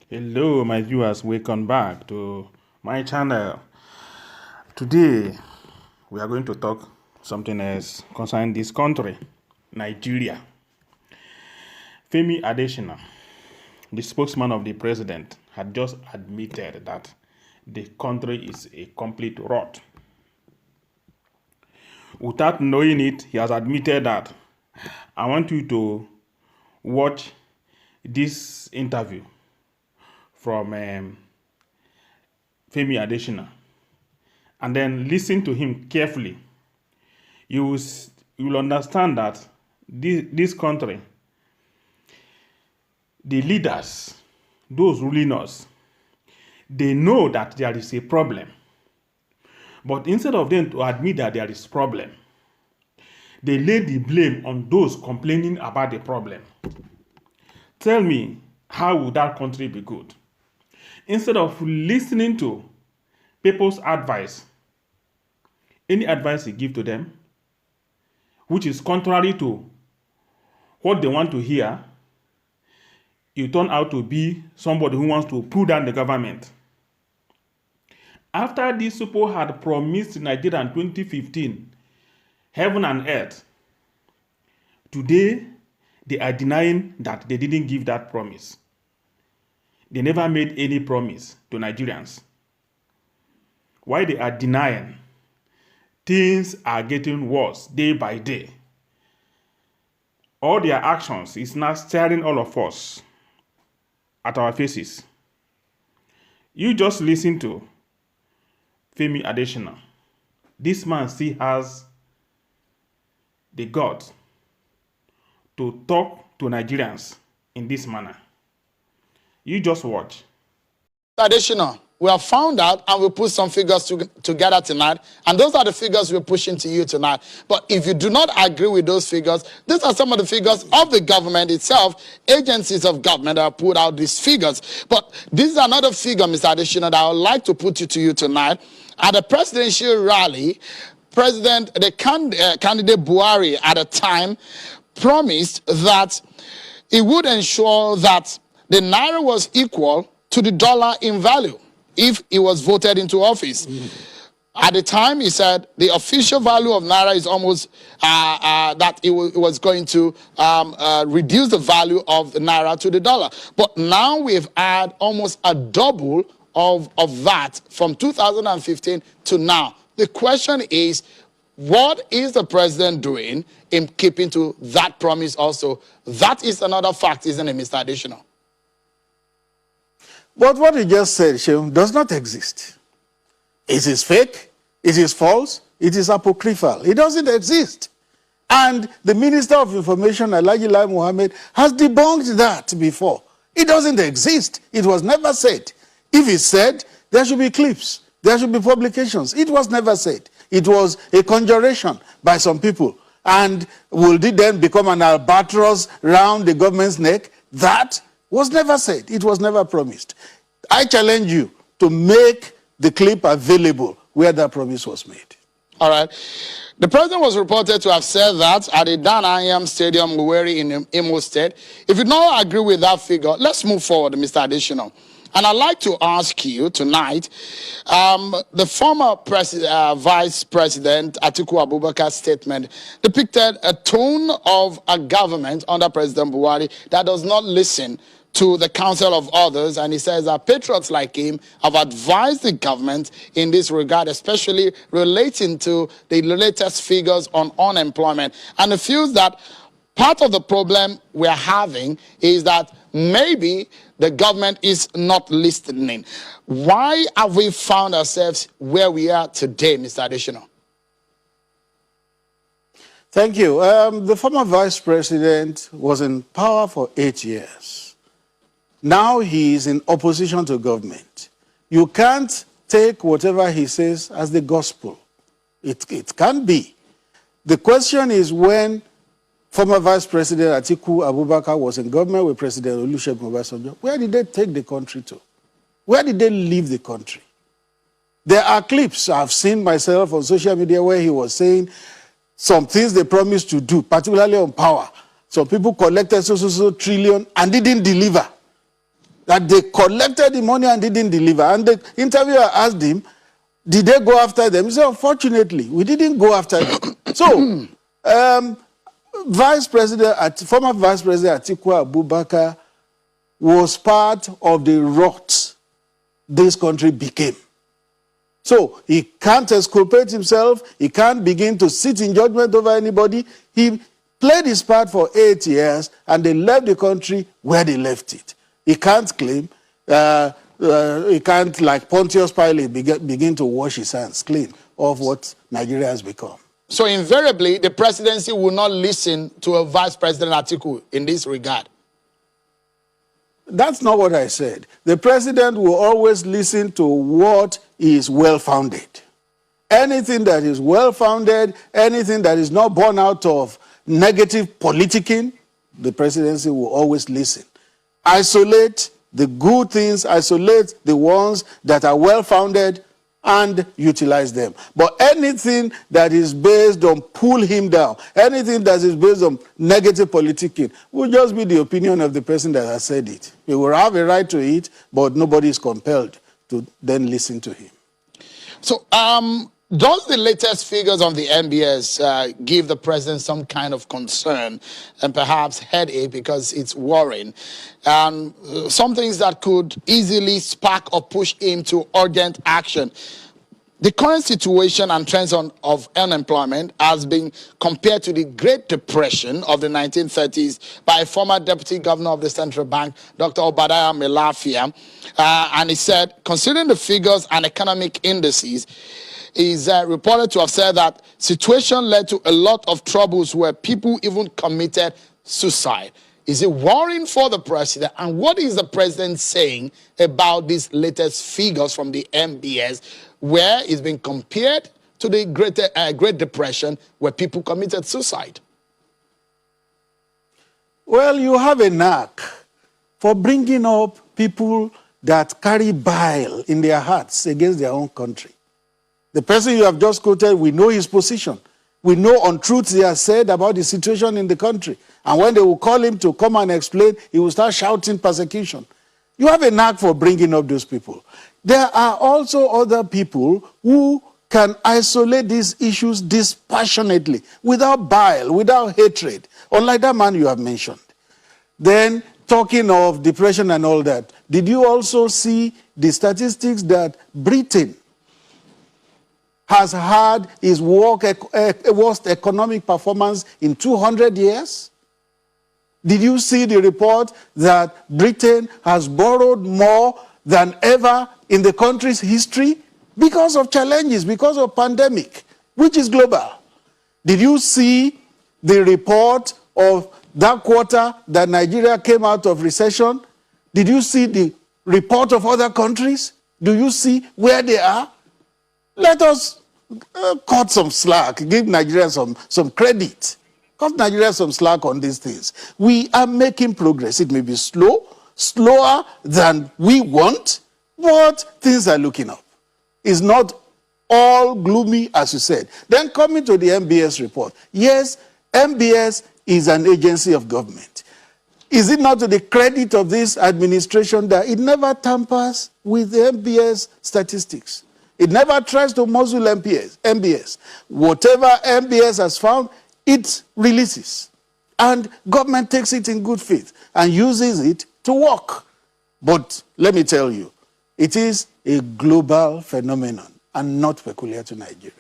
Hello, my viewers. Welcome back to my channel. Today, we are going to talk something else concerning this country, Nigeria. Femi Adesina, the spokesman of the president, had just admitted that the country is a complete rot. Without knowing it, he has admitted that. I want you to watch this interview from Femi Adesina, and then listen to him carefully. You will understand that this country, the leaders, those ruling us, they know that there is a problem. But instead of them to admit that there is a problem, they lay the blame on those complaining about the problem. Tell me, how would that country be good? Instead of listening to people's advice, any advice you give to them, which is contrary to what they want to hear, you turn out to be somebody who wants to pull down the government. After these people had promised Nigeria in 2015, heaven and earth, today they are denying that they didn't give that promise. They never made any promise to Nigerians. Why they are denying? Things are getting worse day by day. All their actions is now staring all of us at our faces. You just listen to Femi Adesina. This man still has the guts to talk to Nigerians in this manner. You just watch. Additional, we have found out and we put some figures together tonight, and those are the figures we're pushing to you tonight. But if you do not agree with those figures, these are some of the figures of the government itself, agencies of government that have put out these figures. But this is another figure, Mr. Adesina, that I would like to put to you tonight. At the presidential rally, the candidate Buhari at the time promised that he would ensure that the naira was equal to the dollar in value if he was voted into office. At the time, he said the official value of naira is almost that it was going to reduce the value of the naira to the dollar. But now we've had almost a double of that from 2015 to now. The question is, what is the president doing in keeping to that promise also? That is another fact, isn't it, Mr. Additional? But what he just said, Shehu, does not exist. It is fake, it is false, it is apocryphal. It doesn't exist. And the Minister of Information, Alhaji Lai Mohammed, has debunked that before. It doesn't exist. It was never said. If it's said, there should be clips, there should be publications. It was never said. It was a conjuration by some people. And will it then become an albatross round the government's neck? That was never said. It was never promised. I challenge you to make the clip available where that promise was made. All right. The president was reported to have said that at the Dan Anyam Stadium, Luweri in Imo State. If you don't agree with that figure, let's move forward, Mr. Additional. And I'd like to ask you tonight, the former Vice President Atiku Abubakar's statement depicted a tone of a government under President Buhari that does not listen to the counsel of others, and he says that patriots like him have advised the government in this regard, especially relating to the latest figures on unemployment. And he feels that part of the problem we're having is that maybe the government is not listening. Why have we found ourselves where we are today, Mr. Additional? Thank you. The former vice president was in power for 8 years. Now he is in opposition to government. You can't take whatever he says as the gospel. It can't be. The question is, when former Vice President Atiku Abubakar was in government with President Olusegun Obasanjo, where did they take the country to? Where did they leave the country? There are clips I've seen myself on social media where he was saying some things they promised to do, particularly on power. Some people collected so trillion and didn't deliver. that they collected the money and didn't deliver. And the interviewer asked him, did they go after them? He said, unfortunately, we didn't go after them. So, former Vice President Atiku Abubakar was part of the rot this country became. So he can't exculpate himself. He can't begin to sit in judgment over anybody. He played his part for 8 years, and they left the country where they left it. He can't claim, he can't, like Pontius Pilate, begin to wash his hands clean of what Nigeria has become. So invariably, the presidency will not listen to a Vice President Atiku in this regard. That's not what I said. The president will always listen to what is well-founded. Anything that is well-founded, anything that is not born out of negative politicking, the presidency will always listen. Isolate the good things, isolate the ones that are well-founded, and utilize them. But anything that is based on pull him down, anything that is based on negative politicking, will just be the opinion of the person that has said it. He will have a right to it, but nobody is compelled to then listen to him. So, does the latest figures on the MBS give the president some kind of concern and perhaps headache because it's worrying? Some things that could easily spark or push him to urgent action. The current situation and trends of unemployment has been compared to the Great Depression of the 1930s by a former deputy governor of the central bank, Dr. Obadiah Melafia. And he said, considering the figures and economic indices, is reported to have said that situation led to a lot of troubles where people even committed suicide. Is it worrying for the president? And what is the president saying about these latest figures from the MBS, where it's been compared to the Great Depression, where people committed suicide? Well, you have a knack for bringing up people that carry bile in their hearts against their own country. The person you have just quoted, we know his position. We know untruths he has said about the situation in the country. And when they will call him to come and explain, he will start shouting persecution. You have a knack for bringing up those people. There are also other people who can isolate these issues dispassionately, without bile, without hatred, unlike that man you have mentioned. Then, talking of depression and all that, did you also see the statistics that Britain has had its worst economic performance in 200 years? Did you see the report that Britain has borrowed more than ever in the country's history because of challenges, because of pandemic, which is global? Did you see the report of that quarter that Nigeria came out of recession? Did you see the report of other countries? Do you see where they are? Let us cut some slack, give Nigeria some credit. Cut Nigeria some slack on these things. We are making progress. It may be slower than we want, but things are looking up. It's not all gloomy, as you said. Then coming to the MBS report. Yes, MBS is an agency of government. Is it not to the credit of this administration that it never tampers with the MBS statistics? It never tries to muzzle MBS. Whatever MBS has found, it releases. And government takes it in good faith and uses it to work. But let me tell you, it is a global phenomenon and not peculiar to Nigeria.